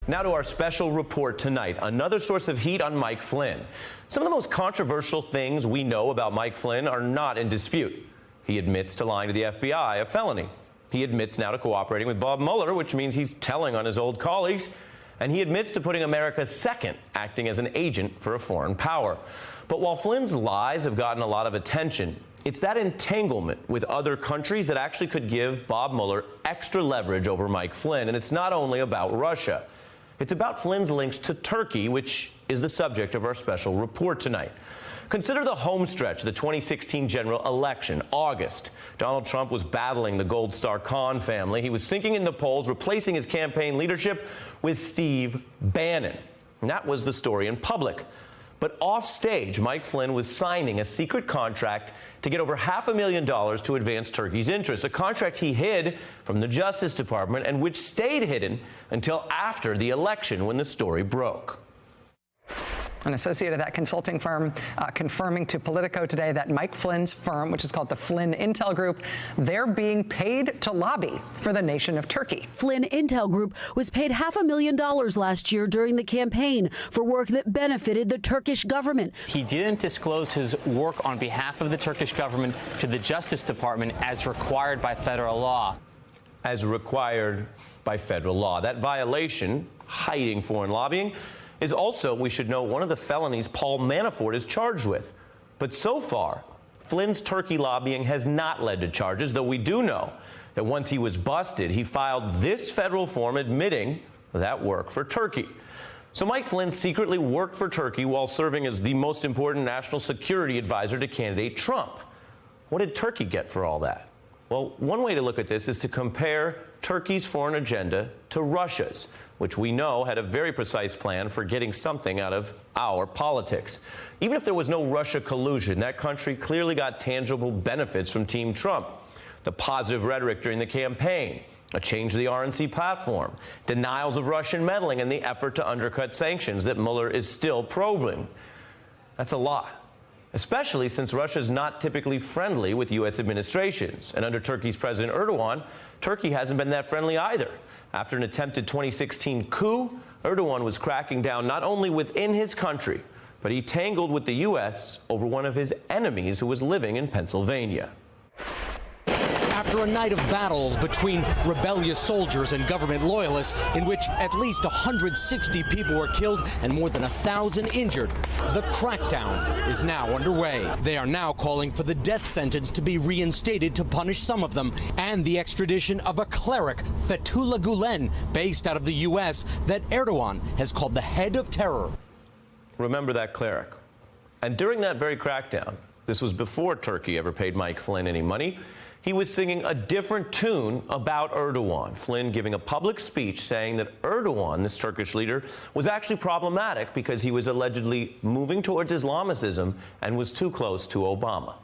Now to our special report tonight, another source of heat on Mike Flynn. Some of the most controversial things we know about Mike Flynn are not in dispute. He admits to lying to the FBI, a felony. He admits now to cooperating with Bob Mueller, which means he's telling on his old colleagues. And he admits to putting America second, acting as an agent for a foreign power. But while Flynn's lies have gotten a lot of attention, it's that entanglement with other countries that actually could give Bob Mueller extra leverage over Mike Flynn. And it's not only about Russia. It's about Flynn's links to Turkey, which is the subject of our special report tonight. Consider the home stretch of the 2016 general election, August. Donald Trump was battling the Gold Star Khan family. He was sinking in the polls, replacing his campaign leadership with Steve Bannon. And that was the story in public. But off stage, Mike Flynn was signing a secret contract to get over $500,000 to advance Turkey's interests, a contract he hid from the Justice Department and which stayed hidden until after the election when the story broke. An associate of that consulting firm confirming to Politico today that Mike Flynn's firm, which is called the Flynn Intel Group, they're being paid to lobby for the nation of Turkey. Flynn Intel Group was paid $500,000 last year during the campaign for work that benefited the Turkish government. He didn't disclose his work on behalf of the Turkish government to the Justice Department as required by federal law. As required by federal law. That violation, hiding foreign lobbying, is also, we should know, one of the felonies Paul Manafort is charged with. But so far, Flynn's Turkey lobbying has not led to charges, though we do know that once he was busted, he filed this federal form admitting that work for Turkey. So Mike Flynn secretly worked for Turkey while serving as the most important national security advisor to candidate Trump. What did Turkey get for all that? Well, one way to look at this is to compare Turkey's foreign agenda to Russia's, which we know had a very precise plan for getting something out of our politics. Even if there was no Russia collusion, that country clearly got tangible benefits from Team Trump. The positive rhetoric during the campaign, a change to the RNC platform, denials of Russian meddling, and the effort to undercut sanctions that Mueller is still probing. That's a lot, especially since Russia is not typically friendly with U.S. administrations. And under Turkey's President Erdogan, Turkey hasn't been that friendly either. After an attempted 2016 coup, Erdogan was cracking down not only within his country, but he tangled with the U.S. over one of his enemies who was living in Pennsylvania. After a night of battles between rebellious soldiers and government loyalists in which at least 160 people were killed and more than 1,000 injured, the crackdown is now underway. They are now calling for the death sentence to be reinstated to punish some of them and the extradition of a cleric, Fethullah Gulen, based out of the U.S. that Erdogan has called the head of terror. Remember that cleric. And during that very crackdown, this was before Turkey ever paid Mike Flynn any money, he was singing a different tune about Erdogan. Flynn giving a public speech saying that Erdogan, this Turkish leader, was actually problematic because he was allegedly moving towards Islamicism and was too close to Obama.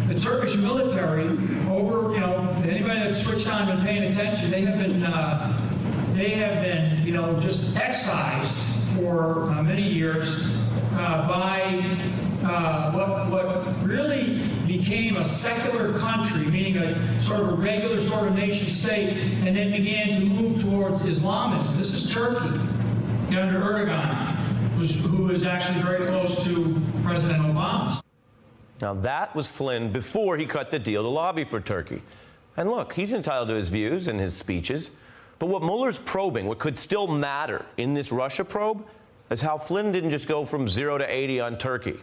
The Turkish military, anybody that's switched on and paying attention, they have been, just excised for many years by what really became a secular country, meaning a sort of a regular sort of nation state, and then began to move towards Islamism. This is Turkey under Erdogan, who is actually very close to President Obama. Now, that was Flynn before he cut the deal to lobby for Turkey. And look, he's entitled to his views and his speeches. But what Mueller's probing, what could still matter in this Russia probe, is how Flynn didn't just go from 0 to 80 on Turkey.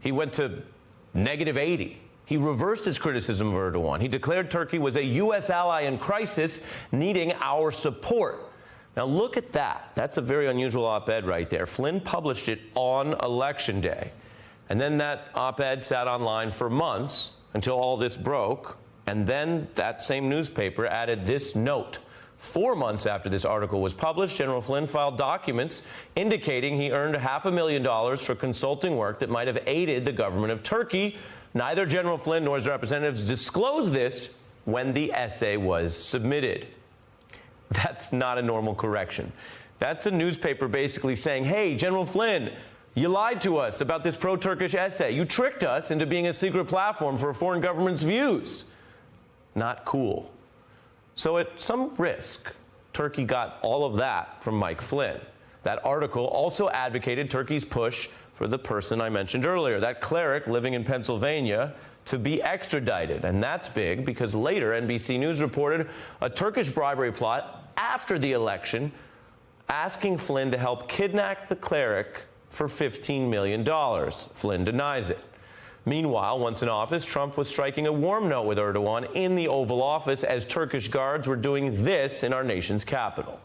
He went to -80. He reversed his criticism of Erdogan. He declared Turkey was a U.S. ally in crisis, needing our support. Now, look at that. That's a very unusual op-ed right there. Flynn published it on Election Day. And then that op-ed sat online for months until all this broke. And then that same newspaper added this note. 4 months after this article was published, General Flynn filed documents indicating he earned $500,000 for consulting work that might have aided the government of Turkey. Neither General Flynn nor his representatives disclosed this when the essay was submitted. That's not a normal correction. That's a newspaper basically saying, hey, General Flynn, you lied to us about this pro-Turkish essay. You tricked us into being a secret platform for a foreign government's views. Not cool. So at some risk Turkey got all of that from Mike Flynn. That article also advocated Turkey's push for the person I mentioned earlier, that cleric living in Pennsylvania, to be extradited. And that's big because later NBC News reported a Turkish bribery plot after the election asking Flynn to help kidnap the cleric for $15 million. Flynn denies it. Meanwhile, once in office, Trump was striking a warm note with Erdogan in the Oval Office as Turkish guards were doing this in our nation's capital.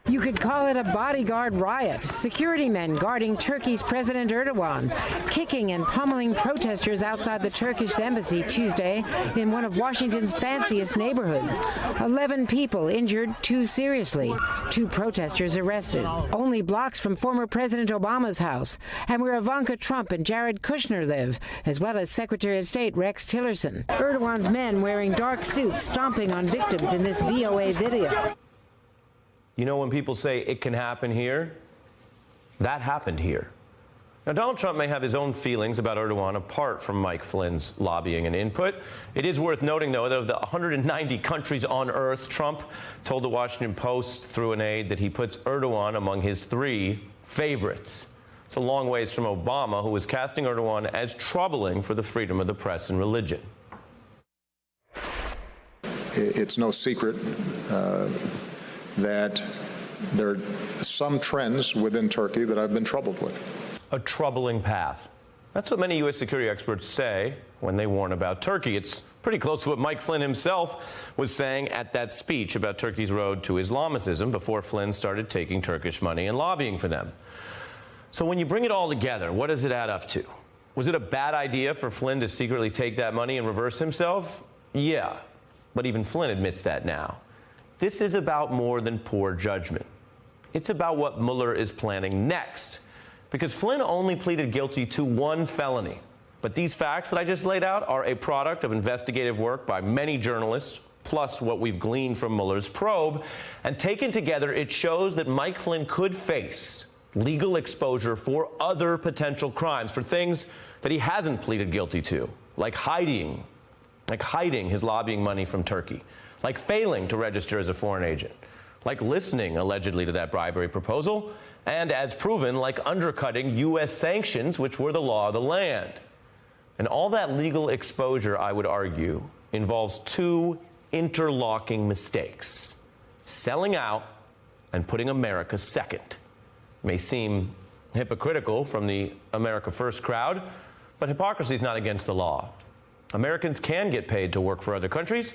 You could call it a bodyguard riot. Security men guarding Turkey's President Erdogan, kicking and pummeling protesters outside the Turkish embassy Tuesday in one of Washington's fanciest neighborhoods. 11 people injured, 2 seriously. 2 protesters arrested. Only blocks from former President Obama's house, and where Ivanka Trump and Jared Kushner live, as well as Secretary of State Rex Tillerson. Erdogan's men wearing dark suits stomping on victims in this VOA video. You know, when people say it can happen here, that happened here. Now, Donald Trump may have his own feelings about Erdogan apart from Mike Flynn's lobbying and input. It is worth noting, though, that of the 190 countries on earth, Trump told the Washington Post through an aide that he puts Erdogan among his 3 favorites. It's a long ways from Obama, who was casting Erdogan as troubling for the freedom of the press and religion. It's no secret that there are some trends within Turkey that I've been troubled with. A troubling path. That's what many U.S. security experts say when they warn about Turkey. It's pretty close to what Mike Flynn himself was saying at that speech about Turkey's road to Islamicism before Flynn started taking Turkish money and lobbying for them. So when you bring it all together, what does it add up to? Was it a bad idea for Flynn to secretly take that money and reverse himself? Yeah, but even Flynn admits that now. This is about more than poor judgment. It's about what Mueller is planning next. Because Flynn only pleaded guilty to 1 felony. But these facts that I just laid out are a product of investigative work by many journalists, plus what we've gleaned from Mueller's probe. And taken together, it shows that Mike Flynn could face legal exposure for other potential crimes, for things that he hasn't pleaded guilty to, like hiding his lobbying money from Turkey, like failing to register as a foreign agent, like listening allegedly to that bribery proposal, and as proven, like undercutting U.S. sanctions, which were the law of the land. And all that legal exposure, I would argue, involves 2 interlocking mistakes: selling out and putting America second. It may seem hypocritical from the America First crowd, but hypocrisy is not against the law. Americans can get paid to work for other countries,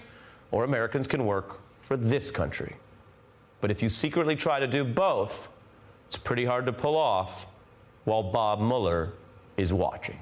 or Americans can work for this country. But if you secretly try to do both, it's pretty hard to pull off while Bob Mueller is watching.